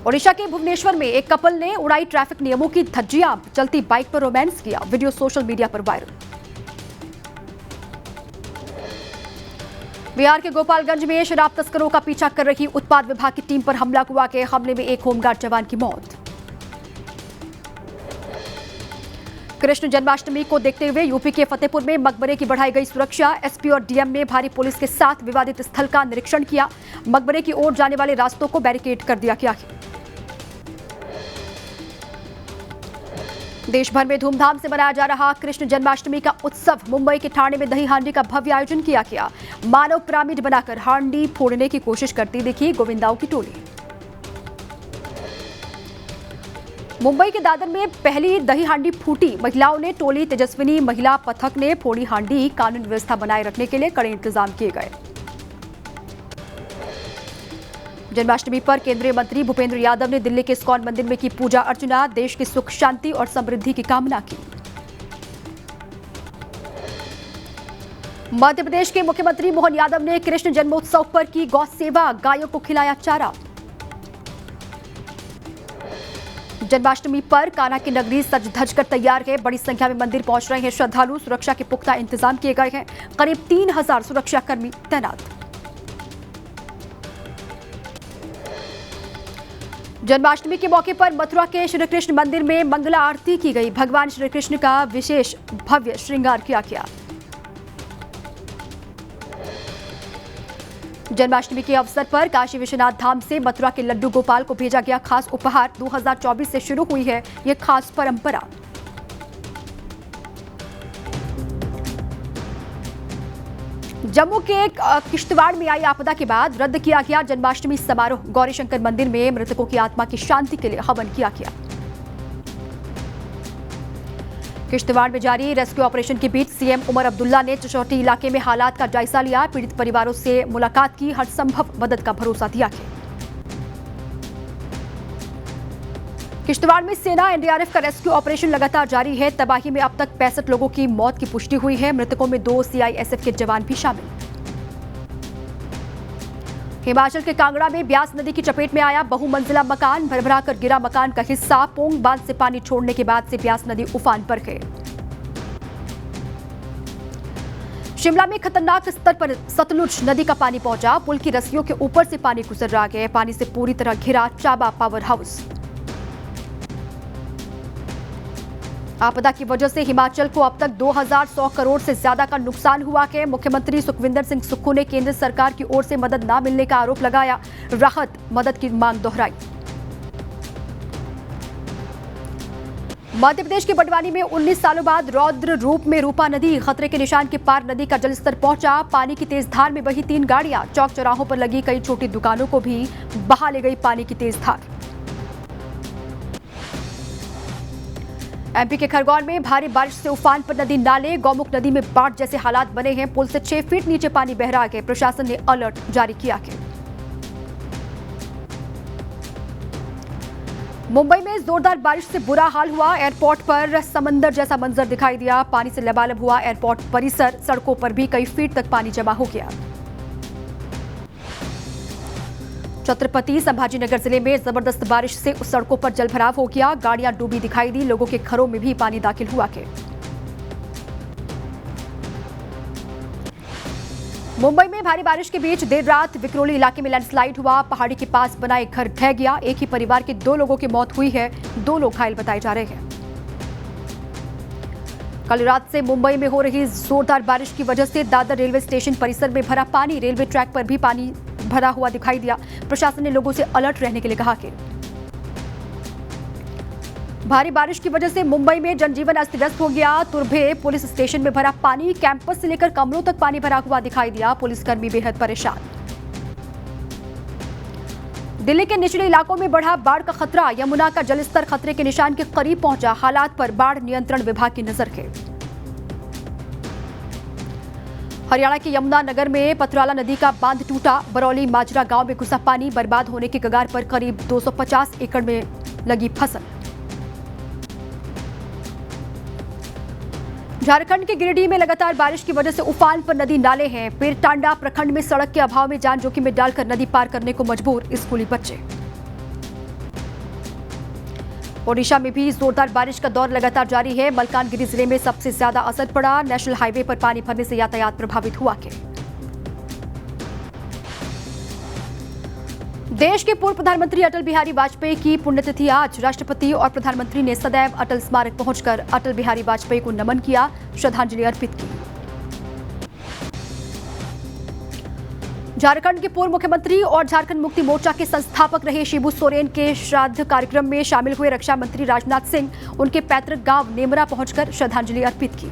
ओडिशा के भुवनेश्वर में एक कपल ने उड़ाई ट्रैफिक नियमों की धज्जियां, चलती बाइक पर रोमांस किया। वीडियो सोशल मीडिया पर वायरल। बिहार के गोपालगंज में शराब तस्करों का पीछा कर रही उत्पाद विभाग की टीम पर हमला हुआ के हमले में एक होमगार्ड जवान की मौत। कृष्ण जन्माष्टमी को देखते हुए यूपी के फतेहपुर में मकबरे की बढ़ाई गई सुरक्षा। एसपी और डीएम ने भारी पुलिस के साथ विवादित स्थल का निरीक्षण किया। मकबरे की ओर जाने वाले रास्तों को बैरिकेड कर दिया गया है। देश भर में धूमधाम से मनाया जा रहा कृष्ण जन्माष्टमी का उत्सव। मुंबई के ठाणे में दही हांडी का भव्य आयोजन किया गया। मानव पिरामिड बनाकर हांडी फोड़ने की कोशिश करती दिखी गोविंदाओं की टोली। मुंबई के दादर में पहली दही हांडी फूटी। महिलाओं ने टोली तेजस्विनी महिला पथक ने फोड़ी हांडी। कानून व्यवस्था बनाए रखने के लिए कड़े इंतजाम किए गए। जन्माष्टमी पर केंद्रीय मंत्री भूपेंद्र यादव ने दिल्ली के इस्कॉन मंदिर में की पूजा अर्चना। देश की सुख शांति और समृद्धि की कामना की। मध्य प्रदेश के मुख्यमंत्री मोहन यादव ने कृष्ण जन्मोत्सव पर की गौ सेवा। गायों को खिलाया चारा। जन्माष्टमी पर कान्हा की नगरी सज धज कर तैयार है। बड़ी संख्या में मंदिर पहुंच रहे हैं श्रद्धालु। सुरक्षा के पुख्ता इंतजाम किए गए हैं। करीब 3000 सुरक्षाकर्मी तैनात। जन्माष्टमी के मौके पर मथुरा के श्री कृष्ण मंदिर में मंगला आरती की गई। भगवान श्री कृष्ण का विशेष भव्य श्रृंगार किया गया। जन्माष्टमी के अवसर पर काशी विश्वनाथ धाम से मथुरा के लड्डू गोपाल को भेजा गया खास उपहार। 2024 से शुरू हुई है यह खास परंपरा। जम्मू के किश्तवाड़ में आई आपदा के बाद रद्द किया गया जन्माष्टमी समारोह। गौरीशंकर मंदिर में मृतकों की आत्मा की शांति के लिए हवन किया गया। किश्तवाड़ में जारी रेस्क्यू ऑपरेशन के बीच सीएम उमर अब्दुल्ला ने चचौटी इलाके में हालात का जायजा लिया। पीड़ित परिवारों से मुलाकात की। हर संभव मदद का भरोसा दिया गया। किश्तवाड़ में सेना एनडीआरएफ का रेस्क्यू ऑपरेशन लगातार जारी है। तबाही में अब तक 65 लोगों की मौत की पुष्टि हुई है। मृतकों में 2 सीआईएसएफ के जवान भी शामिल। हिमाचल के कांगड़ा में ब्यास नदी की चपेट में आया बहुमंजिला मकान। भरभरा कर गिरा मकान का हिस्सा। पोंग बांध से पानी छोड़ने के बाद से ब्यास नदी उफान पर है। शिमला में खतरनाक स्तर पर सतलुज नदी का पानी पहुंचा। पुल की रस्सियों के ऊपर से पानी गुजर रहा है। पानी से पूरी तरह घिरा चाबा पावर हाउस। आपदा की वजह से हिमाचल को अब तक 2100 करोड़ से ज्यादा का नुकसान हुआ है। मुख्यमंत्री सुखविंदर सिंह सुक्खू ने केंद्र सरकार की ओर से मदद न मिलने का आरोप लगाया। राहत मदद की मांग दोहराई। मध्य प्रदेश के बड़वानी में 19 सालों बाद रौद्र रूप में रूपा नदी। खतरे के निशान के पार नदी का जलस्तर पहुंचा। पानी की तेज धार में बही 3 गाड़ियां। चौक चौराहों पर लगी कई छोटी दुकानों को भी बहा ले गई पानी की तेज धार। एमपी के खरगोन में भारी बारिश से उफान पर नदी नाले। गौमुख नदी में बाढ़ जैसे हालात बने हैं। पुल से 6 फीट नीचे पानी बह रहा है। प्रशासन ने अलर्ट जारी किया है। मुंबई में जोरदार बारिश से बुरा हाल हुआ। एयरपोर्ट पर समंदर जैसा मंजर दिखाई दिया। पानी से लबालब हुआ एयरपोर्ट परिसर। सड़कों पर भी कई फीट तक पानी जमा हो गया। छत्रपति संभाजीनगर जिले में जबरदस्त बारिश से सड़कों पर जलभराव हो गया। गाड़ियां डूबी दिखाई दी। लोगों के घरों में भी पानी दाखिल हुआ है। मुंबई में भारी बारिश के बीच देर रात विक्रोली इलाके में लैंडस्लाइड हुआ। पहाड़ी के पास बना एक घर ढह गया। एक ही परिवार के 2 लोगों की मौत हुई है। 2 लोग घायल बताए जा रहे हैं। कल रात से मुंबई में हो रही जोरदार बारिश की वजह से दादर रेलवे स्टेशन परिसर में भरा पानी। रेलवे ट्रैक पर भी पानी भरा हुआ दिखाई दिया। प्रशासन ने लोगों से अलर्ट रहने के लिए कहा कि भारी बारिश की वजह से मुंबई में जनजीवन अस्त व्यस्त हो गया। तुर्भे पुलिस स्टेशन में भरा पानी। कैंपस से लेकर कमरों तक पानी भरा हुआ दिखाई दिया। पुलिसकर्मी बेहद परेशान। दिल्ली के निचले इलाकों में बढ़ा बाढ़ का खतरा। यमुना का जलस्तर खतरे के निशान के करीब पहुंचा। हालात पर बाढ़ नियंत्रण विभाग की नजर है। हरियाणा के यमुना नगर में पथराला नदी का बांध टूटा। बरौली माजरा गांव में घुसा पानी। बर्बाद होने की कगार पर करीब 250 एकड़ में लगी फसल। झारखंड के गिरिडीह में लगातार बारिश की वजह से उफान पर नदी नाले हैं। पेरटांडा प्रखंड में सड़क के अभाव में जान जोखिम में डालकर नदी पार करने को मजबूर स्कूली बच्चे। ओडिशा में भी जोरदार बारिश का दौर लगातार जारी है। मलकानगिरी जिले में सबसे ज्यादा असर पड़ा। नेशनल हाईवे पर पानी भरने से यातायात प्रभावित हुआ। देश के पूर्व प्रधानमंत्री अटल बिहारी वाजपेयी की पुण्यतिथि आज। राष्ट्रपति और प्रधानमंत्री ने सदैव अटल स्मारक पहुंचकर अटल बिहारी वाजपेयी को नमन किया, श्रद्धांजलि अर्पित की। झारखंड के पूर्व मुख्यमंत्री और झारखंड मुक्ति मोर्चा के संस्थापक रहे शिबू सोरेन के श्राद्ध कार्यक्रम में शामिल हुए रक्षा मंत्री राजनाथ सिंह उनके पैतृक गांव नेमरा पहुंचकर श्रद्धांजलि अर्पित की।